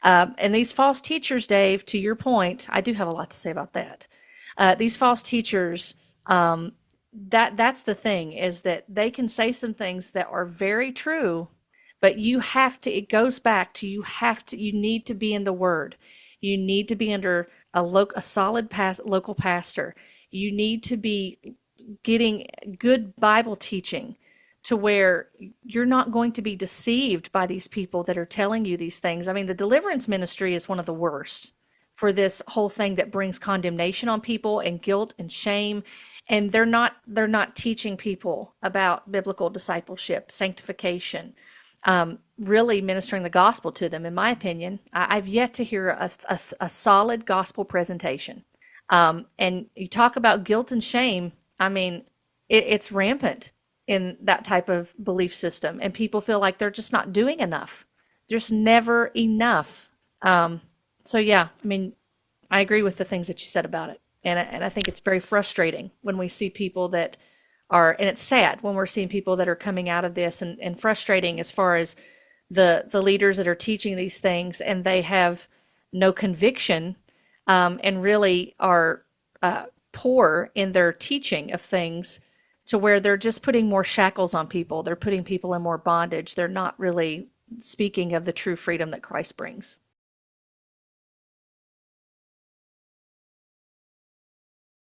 And these false teachers, Dave, to your point, I do have a lot to say about that. These false teachers, that's the thing, is that they can say some things that are very true, but you have to, it goes back to, you need to be in the Word. You need to be under a solid local pastor. You need to be getting good Bible teaching to where you're not going to be deceived by these people that are telling you these things. I mean, the deliverance ministry is one of the worst for this whole thing that brings condemnation on people and guilt and shame. And they're not teaching people about biblical discipleship, sanctification, really ministering the gospel to them. In my opinion, I've yet to hear a solid gospel presentation. And you talk about guilt and shame. I mean, it's rampant in that type of belief system, and people feel like they're just not doing enough. There's never enough. So yeah, I mean, I agree with the things that you said about it, and I think it's very frustrating when we see people that are, and it's sad when we're seeing people that are coming out of this, and frustrating as far as the leaders that are teaching these things, and they have no conviction, and really are poor in their teaching of things, to where they're just putting more shackles on people. They're putting people in more bondage. They're not really speaking of the true freedom that Christ brings.